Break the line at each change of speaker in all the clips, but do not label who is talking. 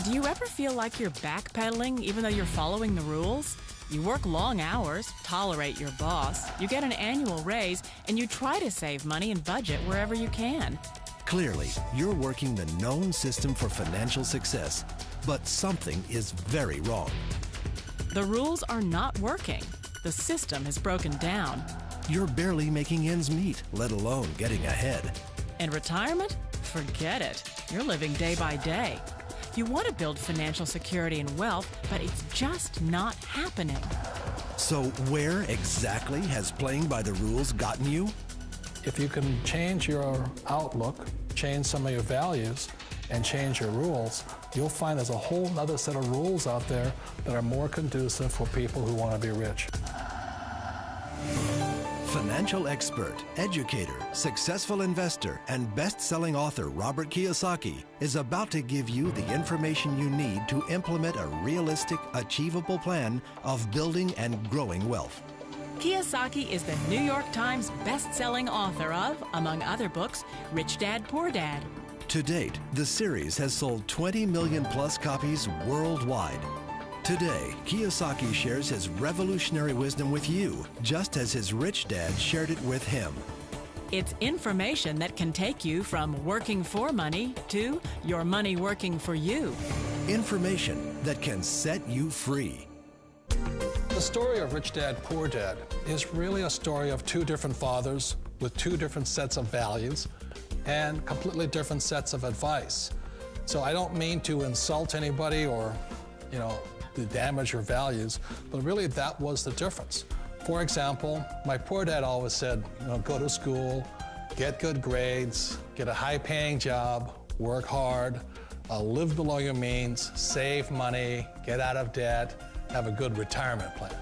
Do you ever feel like you're backpedaling even though you're following the rules? You work long hours, tolerate your boss, you get an annual raise, and you try to save money and budget wherever you can.
Clearly, you're working the known system for financial success, but something is very wrong.
The rules are not working. The system has broken down.
You're barely making ends meet, let alone getting ahead.
And retirement? Forget it. You're living day by day. You want to build financial security and wealth, but it's just not happening.
So where exactly has playing by the rules gotten you?
If you can change your outlook, change some of your values, and change your rules, you'll find there's a whole other set of rules out there that are more conducive for people who want to be rich.
Financial expert, educator, successful investor, and best-selling author Robert Kiyosaki is about to give you the information you need to implement a realistic, achievable plan of building and growing wealth.
Kiyosaki is the New York Times best-selling author of, among other books, Rich Dad, Poor Dad.
To date, the series has sold 20 million plus copies worldwide. Today, Kiyosaki shares his revolutionary wisdom with you, just as his rich dad shared it with him.
It's information that can take you from working for money to your money working for you.
Information that can set you free.
The story of Rich Dad, Poor Dad is really a story of two different fathers with two different sets of values and completely different sets of advice. So I don't mean to insult anybody or, to damage your values, but really that was the difference. For example, my poor dad always said, go to school, get good grades, get a high-paying job, work hard, live below your means, save money, get out of debt, have a good retirement plan.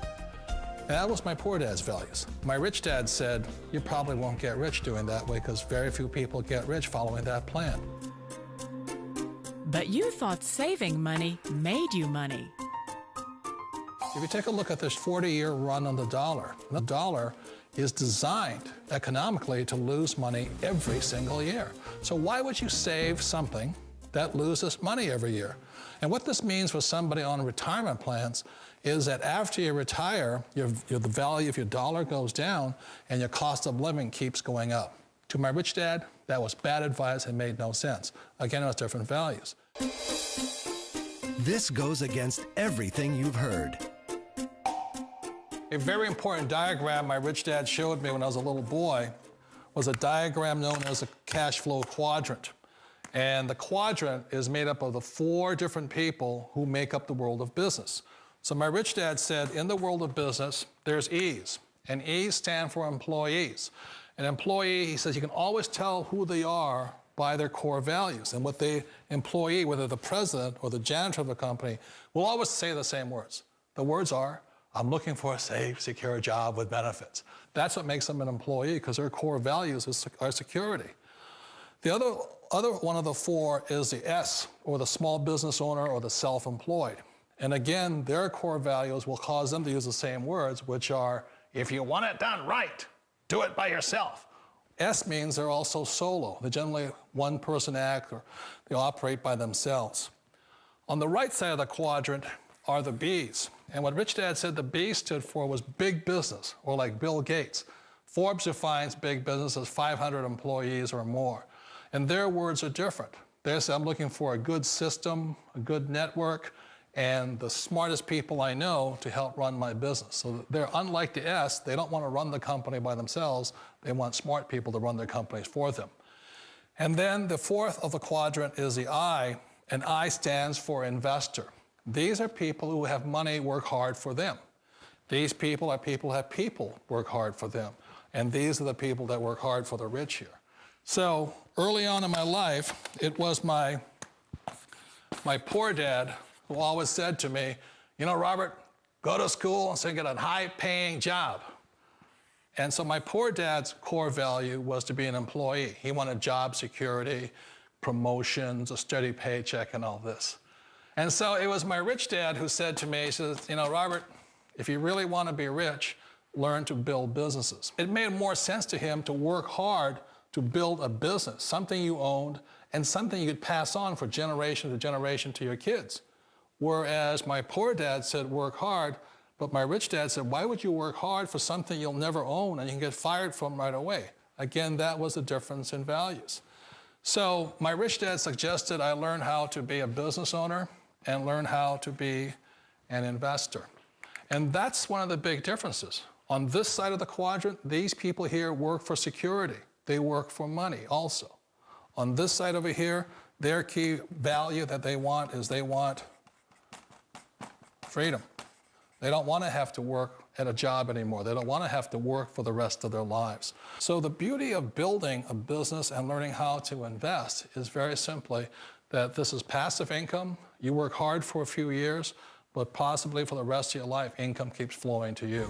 And that was my poor dad's values. My rich dad said, you probably won't get rich doing that way because very few people get rich following that plan.
But you thought saving money made you money.
If you take a look at this 40-year run on the dollar is designed economically to lose money every single year. So why would you save something that loses money every year? And what this means for somebody on retirement plans is that after you retire, the value of your dollar goes down and your cost of living keeps going up. To my rich dad, that was bad advice and made no sense. Again, it was different values.
This goes against everything you've heard.
A very important diagram my rich dad showed me when I was a little boy was a diagram known as a cash flow quadrant. And the quadrant is made up of the 4 different people who make up the world of business. So my rich dad said, in the world of business, there's E's, and E's stand for employees. An employee, he says, you can always tell who they are by their core values. And what the employee, whether the president or the janitor of the company, will always say the same words. The words are, I'm looking for a safe, secure job with benefits. That's what makes them an employee, because their core values are security. The other one of the 4 is the S, or the small business owner or the self-employed. And again, their core values will cause them to use the same words, which are, if you want it done right, do it by yourself. S means they're also solo. They're generally one-person act, or they operate by themselves. On the right side of the quadrant are the B's. And what Rich Dad said the B stood for was big business, or like Bill Gates. Forbes defines big business as 500 employees or more. And their words are different. They say, I'm looking for a good system, a good network, and the smartest people I know to help run my business. So they're unlike the S. They don't want to run the company by themselves. They want smart people to run their companies for them. And then the 4th of the quadrant is the I, and I stands for investor. These are people who have money work hard for them. These people are people who have people work hard for them. And these are the people that work hard for the rich here. So early on in my life, it was my poor dad who always said to me, Robert, go to school and so get a high-paying job. And so my poor dad's core value was to be an employee. He wanted job security, promotions, a steady paycheck, and all this. And so it was my rich dad who said to me, he says, Robert, if you really want to be rich, learn to build businesses. It made more sense to him to work hard to build a business, something you owned, and something you could pass on for generation to generation to your kids. Whereas my poor dad said, work hard, but my rich dad said, why would you work hard for something you'll never own and you can get fired from right away? Again, that was the difference in values. So my rich dad suggested I learn how to be a business owner and learn how to be an investor. And that's one of the big differences. On this side of the quadrant, these people here work for security. They work for money also. On this side over here, their key value that they want is they want freedom. They don't want to have to work at a job anymore. They don't want to have to work for the rest of their lives. So the beauty of building a business and learning how to invest is very simply that this is passive income. You work hard for a few years, but possibly for the rest of your life, income keeps flowing to you.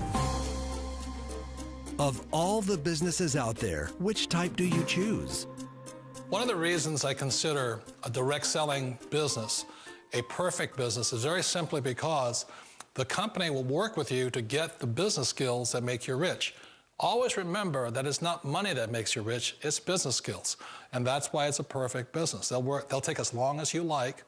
Of all the businesses out there, which type do you choose?
One of the reasons I consider a direct selling business a perfect business is very simply because the company will work with you to get the business skills that make you rich. Always remember that it's not money that makes you rich, it's business skills. And that's why it's a perfect business. They'll take as long as you like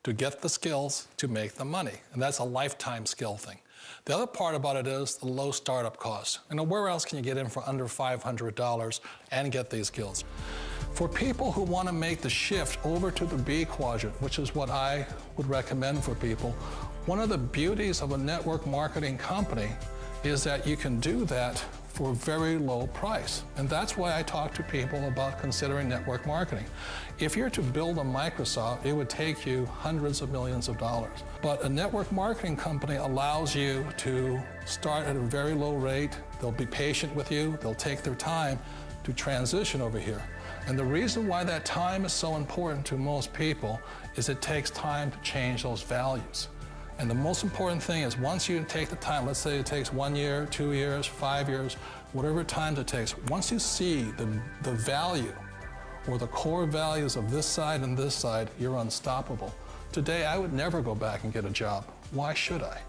to get the skills to make the money. And that's a lifetime skill thing. The other part about it is the low startup cost. Where else can you get in for under $500 and get these skills? For people who want to make the shift over to the B quadrant, which is what I would recommend for people, one of the beauties of a network marketing company is that you can do that for a very low price. And that's why I talk to people about considering network marketing. If you're to build a Microsoft, it would take you hundreds of millions of dollars. But a network marketing company allows you to start at a very low rate. They'll be patient with you. They'll take their time to transition over here. And the reason why that time is so important to most people is it takes time to change those values. And the most important thing is once you take the time, let's say it takes 1 year, 2 years, 5 years, whatever time it takes, once you see the value or the core values of this side and this side, you're unstoppable. Today, I would never go back and get a job. Why should I?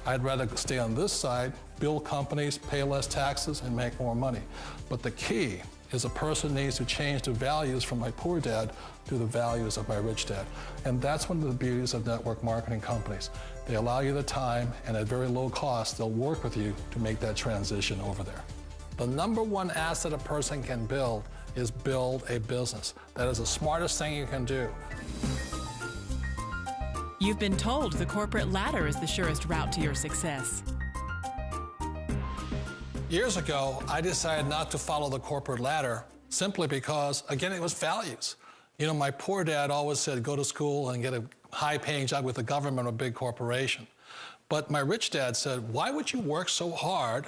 I'd rather stay on this side, build companies, pay less taxes, and make more money. But the key is a person needs to change the values from my poor dad to the values of my rich dad. And that's one of the beauties of network marketing companies. They allow you the time, and at very low cost, they'll work with you to make that transition over there. The number one asset a person can build is build a business. That is the smartest thing you can do.
You've been told the corporate ladder is the surest route to your success.
Years ago, I decided not to follow the corporate ladder simply because, again, it was values. You know, my poor dad always said, go to school and get a high-paying job with the government or a big corporation. But my rich dad said, why would you work so hard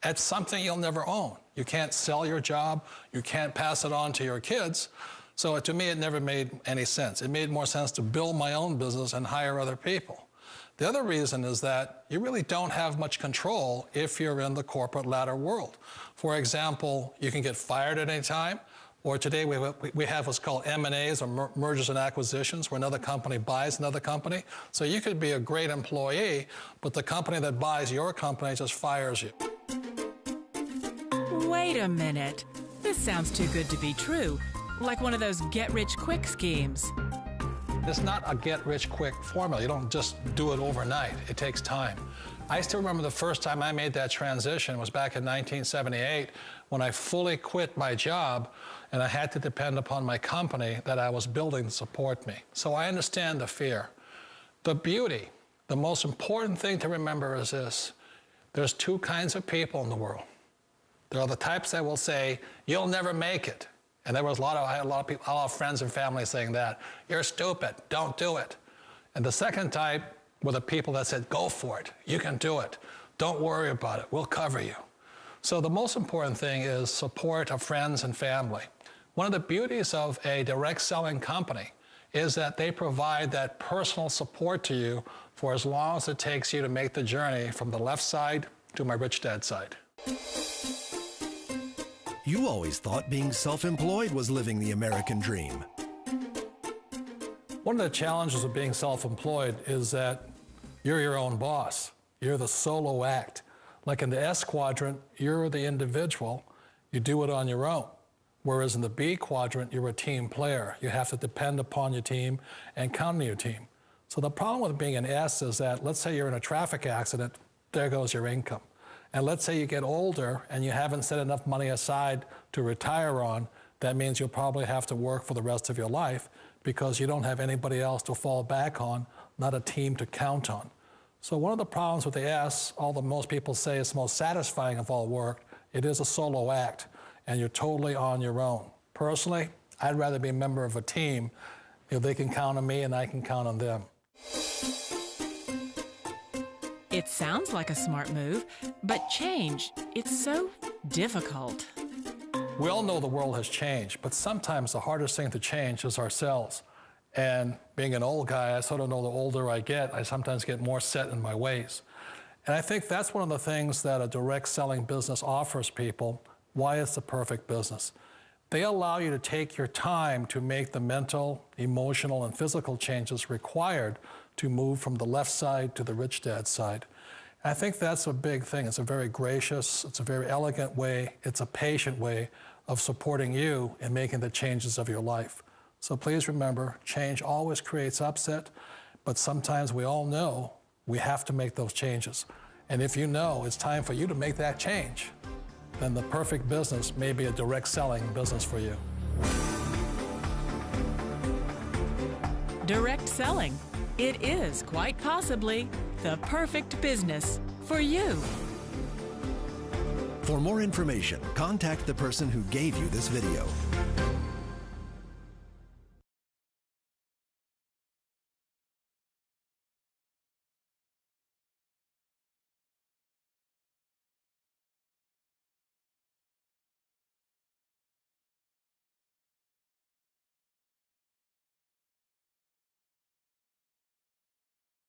at something you'll never own? You can't sell your job. You can't pass it on to your kids. So to me, it never made any sense. It made more sense to build my own business and hire other people. The other reason is that you really don't have much control if you're in the corporate ladder world. For example, you can get fired at any time, or today we have what's called M&As, or mergers and acquisitions, where another company buys another company. So you could be a great employee, but the company that buys your company just fires you.
Wait a minute. This sounds too good to be true, like one of those get-rich-quick schemes.
It's not a get-rich-quick formula. You don't just do it overnight. It takes time. I still remember the first time I made that transition was back in 1978 when I fully quit my job and I had to depend upon my company that I was building to support me. So I understand the fear. The beauty, the most important thing to remember is this. There's two kinds of people in the world. There are the types that will say, you'll never make it. And there was I had a lot of people, a lot of friends and family saying that. You're stupid, don't do it. And the second type were the people that said, go for it, you can do it. Don't worry about it, we'll cover you. So the most important thing is support of friends and family. One of the beauties of a direct selling company is that they provide that personal support to you for as long as it takes you to make the journey from the left side to my rich dad side.
You always thought being self-employed was living the American dream.
One of the challenges of being self-employed is that you're your own boss. You're the solo act. Like in the S quadrant, you're the individual. You do it on your own. Whereas in the B quadrant, you're a team player. You have to depend upon your team and count on your team. So the problem with being an S is that, let's say you're in a traffic accident, there goes your income. And let's say you get older and you haven't set enough money aside to retire on, that means you'll probably have to work for the rest of your life because you don't have anybody else to fall back on, not a team to count on. So one of the problems with the S, although most people say it's the most satisfying of all work, it is a solo act, and you're totally on your own. Personally, I'd rather be a member of a team if they can count on me and I can count on them.
It sounds like a smart move, but change, it's so difficult.
We all know the world has changed, but sometimes the hardest thing to change is ourselves. And being an old guy, I sort of know the older I get, I sometimes get more set in my ways. And I think that's one of the things that a direct selling business offers people, why it's the perfect business. They allow you to take your time to make the mental, emotional, and physical changes required to move from the left side to the rich dad side. I think that's a big thing. It's a very gracious, it's a very elegant way, it's a patient way of supporting you in making the changes of your life. So please remember, change always creates upset, but sometimes we all know we have to make those changes. And if you know it's time for you to make that change, then the perfect business may be a direct selling business for you.
Direct selling. It is quite possibly the perfect business for you.
For more information, contact the person who gave you this video.